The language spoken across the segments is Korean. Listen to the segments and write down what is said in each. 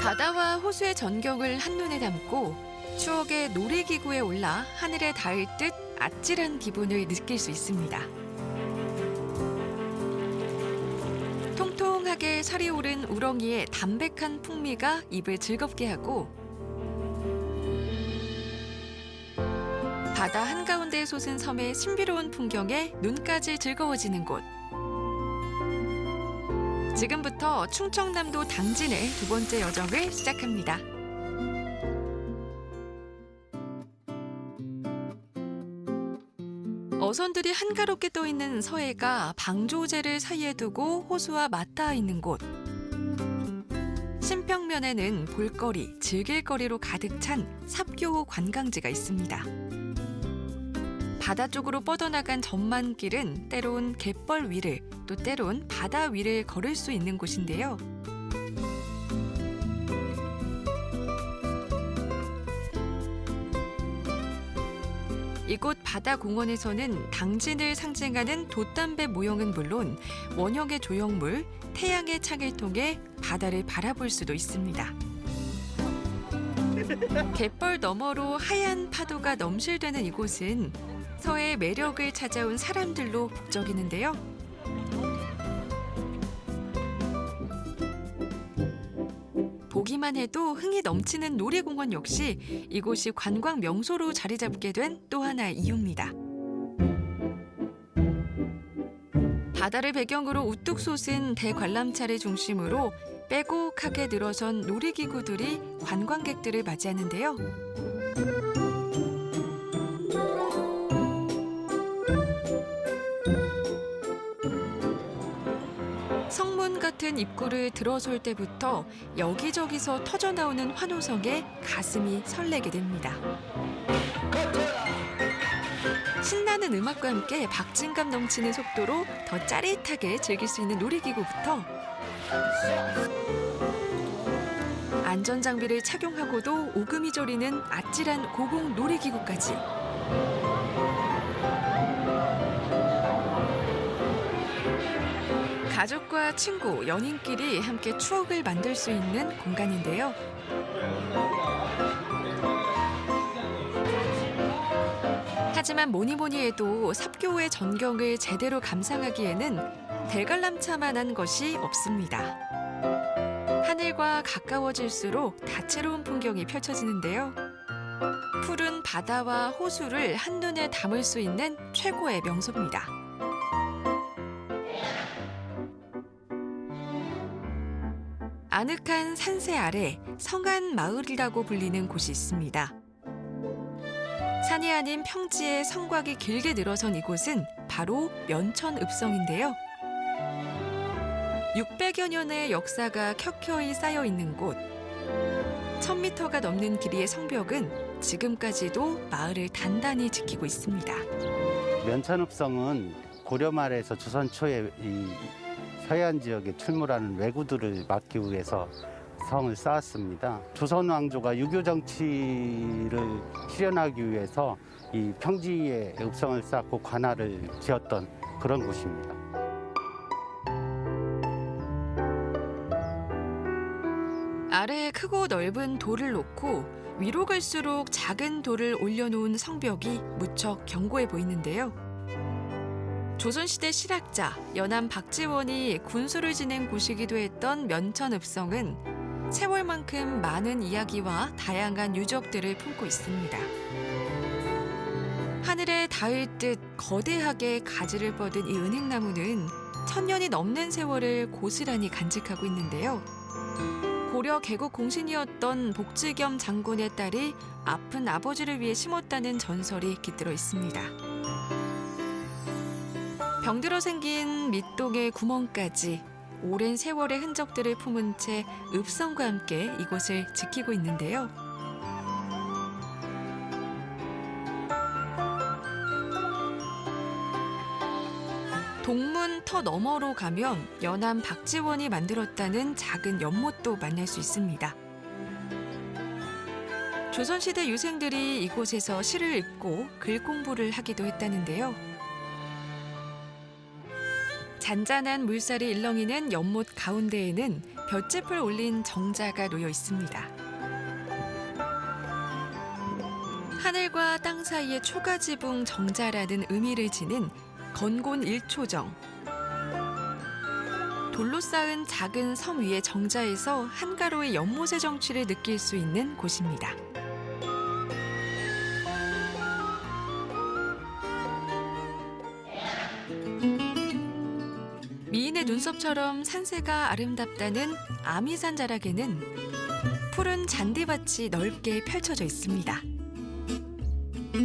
바다와 호수의 전경을 한눈에 담고 추억의 놀이기구에 올라 하늘에 닿을 듯 아찔한 기분을 느낄 수 있습니다. 통통하게 살이 오른 우렁이의 담백한 풍미가 입을 즐겁게 하고 바다 한가운데 솟은 섬의 신비로운 풍경에 눈까지 즐거워지는 곳. 지금부터 충청남도 당진의 두 번째 여정을 시작합니다. 어선들이 한가롭게 떠있는 서해가 방조제를 사이에 두고 호수와 맞닿아 있는 곳. 신평면에는 볼거리, 즐길거리로 가득 찬 삽교호 관광지가 있습니다. 바다 쪽으로 뻗어나간 전만길은 때론 갯벌 위를 또 때론 바다 위를 걸을 수 있는 곳인데요. 이곳 바다공원에서는 당진을 상징하는 돛담배 모형은 물론 원형의 조형물, 태양의 창을 통해 바다를 바라볼 수도 있습니다. 갯벌 너머로 하얀 파도가 넘실대는 이곳은 서해의 매력을 찾아온 사람들로 북적이는데요. 보기만 해도 흥이 넘치는 놀이공원 역시 이곳이 관광 명소로 자리 잡게 된 또 하나의 이유입니다. 바다를 배경으로 우뚝 솟은 대관람차를 중심으로 빼곡하게 늘어선 놀이기구들이 관광객들을 맞이하는데요. 성문 같은 입구를 들어설 때부터 여기저기서 터져나오는 환호성에 가슴이 설레게 됩니다. 신나는 음악과 함께 박진감 넘치는 속도로 더 짜릿하게 즐길 수 있는 놀이기구부터 안전장비를 착용하고도 오금이 저리는 아찔한 고공 놀이기구까지. 가족과 친구, 연인끼리 함께 추억을 만들 수 있는 공간인데요. 하지만 뭐니 해도 삽교호의 전경을 제대로 감상하기에는 대관람차만한 것이 없습니다. 하늘과 가까워질수록 다채로운 풍경이 펼쳐지는데요. 푸른 바다와 호수를 한눈에 담을 수 있는 최고의 명소입니다. 아늑한 산세 아래 성안 마을이라고 불리는 곳이 있습니다. 산이 아닌 평지에 성곽이 길게 늘어선 이곳은 바로 면천읍성인데요. 600여 년의 역사가 켜켜이 쌓여 있는 곳. 1000m가 넘는 길이의 성벽은 지금까지도 마을을 단단히 지키고 있습니다. 면천읍성은 고려 말에서 조선 초에 이 서해안 지역에 출몰하는 왜구들을 막기 위해서 성을 쌓았습니다. 조선 왕조가 유교 정치를 실현하기 위해서 이 평지에 읍성을 쌓고 관할을 지었던 그런 곳입니다. 아래에 크고 넓은 돌을 놓고 위로 갈수록 작은 돌을 올려놓은 성벽이 무척 견고해 보이는데요. 조선시대 실학자 연암 박지원이 군수를 지낸 곳이기도 했던 면천읍성은 세월만큼 많은 이야기와 다양한 유적들을 품고 있습니다. 하늘에 닿을 듯 거대하게 가지를 뻗은 이 은행나무는 1000년이 넘는 세월을 고스란히 간직하고 있는데요. 고려 개국 공신이었던 복지겸 장군의 딸이 아픈 아버지를 위해 심었다는 전설이 깃들어 있습니다. 병들어 생긴 밑동의 구멍까지 오랜 세월의 흔적들을 품은 채 읍성과 함께 이곳을 지키고 있는데요. 동문 터 너머로 가면 연암 박지원이 만들었다는 작은 연못도 만날 수 있습니다. 조선시대 유생들이 이곳에서 시를 읽고 글 공부를 하기도 했다는데요. 잔잔한 물살이 일렁이는 연못 가운데에는 볏짚을 올린 정자가 놓여 있습니다. 하늘과 땅 사이의 초가지붕 정자라는 의미를 지닌 건곤 일초정. 돌로 쌓은 작은 섬 위의 정자에서 한가로의 연못의 정취를 느낄 수 있는 곳입니다. 미인의 눈썹처럼 산세가 아름답다는 아미산 자락에는 푸른 잔디밭이 넓게 펼쳐져 있습니다.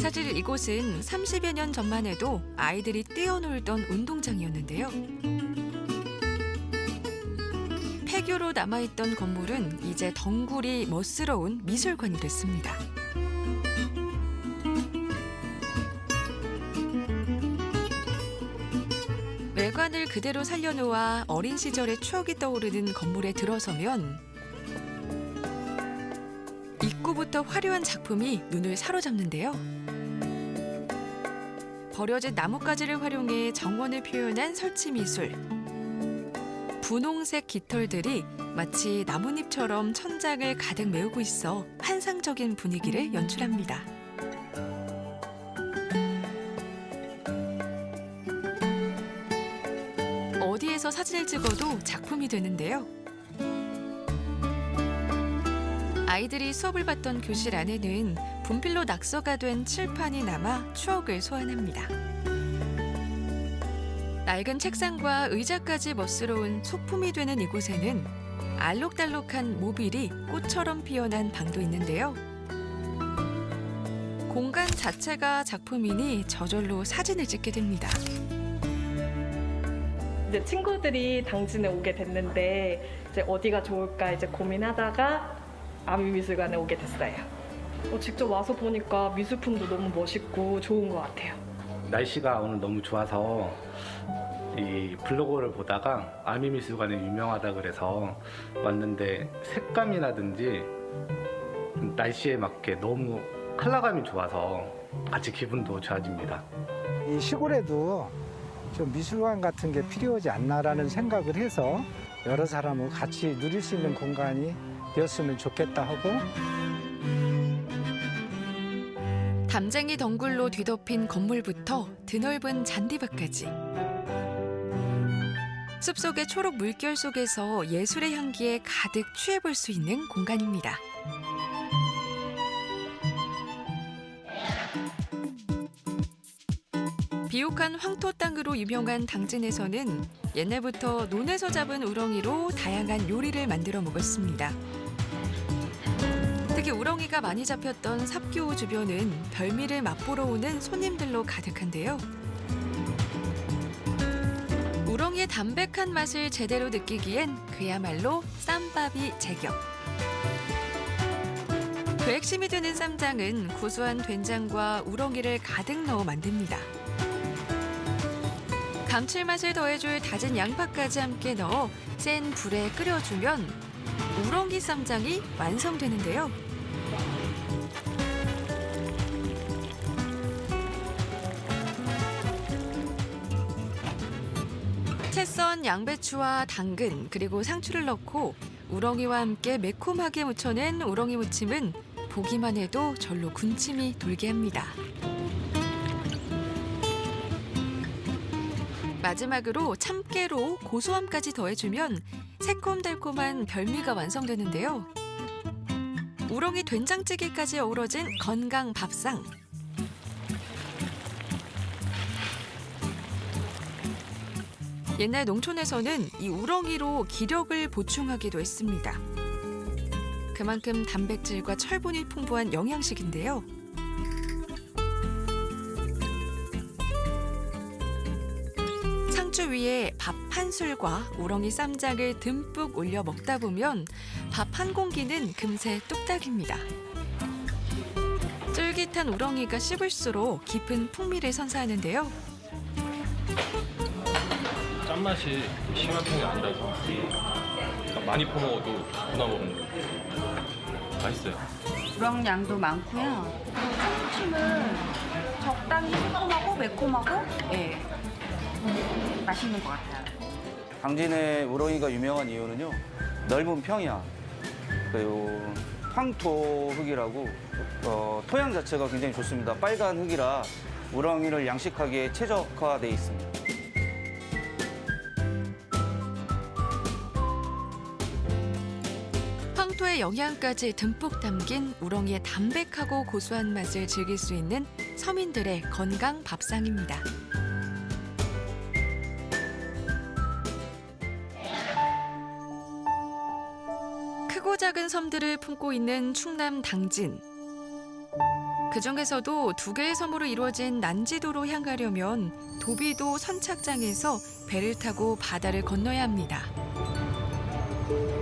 사실 이곳은 30여 년 전만 해도 아이들이 뛰어놀던 운동장이었는데요. 폐교로 남아있던 건물은 이제 덩굴이 멋스러운 미술관이 됐습니다. 외관을 그대로 살려놓아 어린 시절의 추억이 떠오르는 건물에 들어서면 입구부터 화려한 작품이 눈을 사로잡는데요. 버려진 나뭇가지를 활용해 정원을 표현한 설치 미술. 분홍색 깃털들이 마치 나뭇잎처럼 천장을 가득 메우고 있어 환상적인 분위기를 연출합니다. 어디에서 사진을 찍어도 작품이 되는데요. 아이들이 수업을 받던 교실 안에는 분필로 낙서가 된 칠판이 남아 추억을 소환합니다. 낡은 책상과 의자까지 멋스러운 소품이 되는 이곳에는 알록달록한 모빌이 꽃처럼 피어난 방도 있는데요. 공간 자체가 작품이니 저절로 사진을 찍게 됩니다. 이제 친구들이 당진에 오게 됐는데 이제 어디가 좋을까 이제 고민하다가 아미미술관에 오게 됐어요. 직접 와서 보니까 미술품도 너무 멋있고 좋은 것 같아요. 날씨가 오늘 너무 좋아서 이 블로그를 보다가 아미미술관이 유명하다 그래서 왔는데 색감이라든지 날씨에 맞게 너무 컬러감이 좋아서 같이 기분도 좋아집니다. 이 시골에도 좀 미술관 같은 게 필요하지 않나라는 생각을 해서 여러 사람과 같이 누릴 수 있는 공간이 되었으면 좋겠다 하고 담쟁이 덩굴로 뒤덮인 건물부터 드넓은 잔디밭까지 숲속의 초록 물결 속에서 예술의 향기에 가득 취해볼 수 있는 공간입니다. 비옥한 황토 땅으로 유명한 당진에서는 옛날부터 논에서 잡은 우렁이로 다양한 요리를 만들어 먹었습니다. 특히 우렁이가 많이 잡혔던 삽교 주변은 별미를 맛보러 오는 손님들로 가득한데요. 우렁이의 담백한 맛을 제대로 느끼기엔 그야말로 쌈밥이 제격. 그 핵심이 되는 쌈장은 구수한 된장과 우렁이를 가득 넣어 만듭니다. 감칠맛을 더해줄 다진 양파까지 함께 넣어 센 불에 끓여주면 우렁이 쌈장이 완성되는데요. 채 썬 양배추와 당근 그리고 상추를 넣고 우렁이와 함께 매콤하게 무쳐낸 우렁이 무침은 보기만 해도 절로 군침이 돌게 합니다. 마지막으로 참깨로 고소함까지 더해주면 새콤달콤한 별미가 완성되는데요. 우렁이 된장찌개까지 어우러진 건강 밥상. 옛날 농촌에서는 이 우렁이로 기력을 보충하기도 했습니다. 그만큼 단백질과 철분이 풍부한 영양식인데요. 상추 위에 밥 한 술과 우렁이 쌈장을 듬뿍 올려 먹다 보면 밥 한 공기는 금세 뚝딱입니다. 쫄깃한 우렁이가 씹을수록 깊은 풍미를 선사하는데요. 짠맛이 심한 편이 아니라서 많이 퍼먹어도 누나 먹으면 맛있어요. 우렁 양도 많고요. 참치는 적당히 새콤하고 매콤하고 맛있는 것 같아요. 당진의 우렁이가 유명한 이유는요. 넓은 평야, 그리고 황토 흙이라고 토양 자체가 굉장히 좋습니다. 빨간 흙이라 우렁이를 양식하기에 최적화되어 있습니다. 황토의 영양까지 듬뿍 담긴 우렁이의 담백하고 고소한 맛을 즐길 수 있는 서민들의 건강 밥상입니다. 크고 작은 섬들을 품고 있는 충남 당진. 그중에서도 두 개의 섬으로 이루어진 난지도로 향하려면 도비도 선착장에서 배를 타고 바다를 건너야 합니다.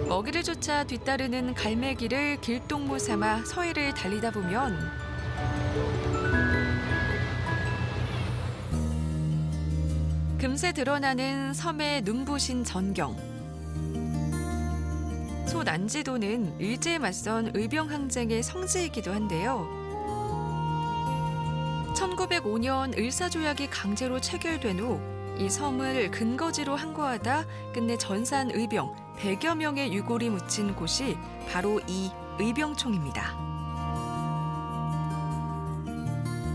먹이를 쫓아 뒤따르는 갈매기를 길동무 삼아 서해를 달리다 보면 금세 드러나는 섬의 눈부신 전경. 소 난지도는 일제에 맞선 의병항쟁의 성지이기도 한데요. 1905년 을사조약이 강제로 체결된 후 이 섬을 근거지로 항거하다 끝내 전산 의병 100여 명의 유골이 묻힌 곳이 바로 이 의병총입니다.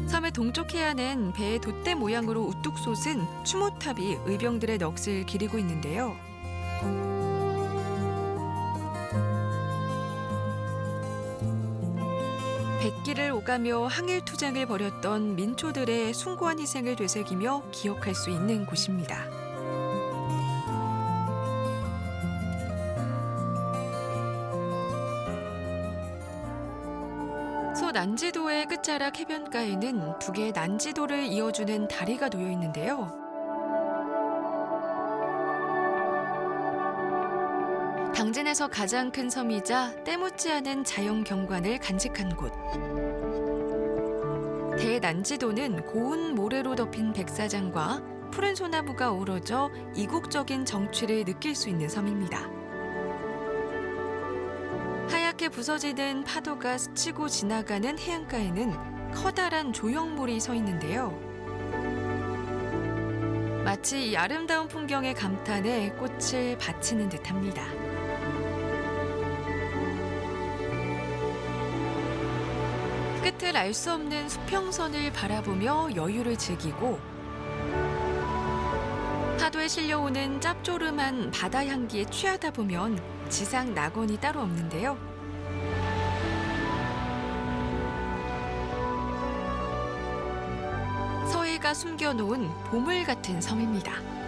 섬의 동쪽 해안엔 배의 돛대 모양으로 우뚝 솟은 추모탑이 의병들의 넋을 기리고 있는데요. 백기를 오가며 항일투쟁을 벌였던 민초들의 숭고한 희생을 되새기며 기억할 수 있는 곳입니다. 소 난지도의 끝자락 해변가에는 두 개의 난지도를 이어주는 다리가 놓여 있는데요. 당진에서 가장 큰 섬이자 때묻지 않은 자연 경관을 간직한 곳. 대난지도는 고운 모래로 덮인 백사장과 푸른 소나무가 어우러져 이국적인 정취를 느낄 수 있는 섬입니다. 하얗게 부서지는 파도가 스치고 지나가는 해안가에는 커다란 조형물이 서 있는데요. 마치 이 아름다운 풍경의 감탄에 꽃을 바치는 듯합니다. 끝을 알 수 없는 수평선을 바라보며 여유를 즐기고 파도에 실려오는 짭조름한 바다 향기에 취하다 보면 지상 낙원이 따로 없는데요. 서해가 숨겨놓은 보물 같은 섬입니다.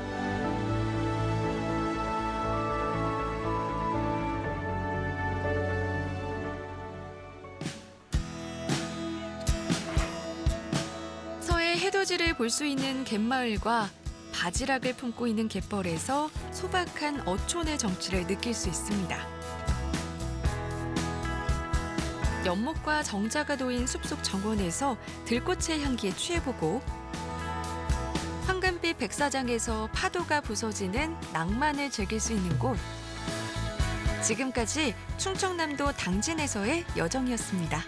해돋이를 볼 수 있는 갯마을과 바지락을 품고 있는 갯벌에서 소박한 어촌의 정취를 느낄 수 있습니다. 연못과 정자가 놓인 숲속 정원에서 들꽃의 향기에 취해보고 황금빛 백사장에서 파도가 부서지는 낭만을 즐길 수 있는 곳. 지금까지 충청남도 당진에서의 여정이었습니다.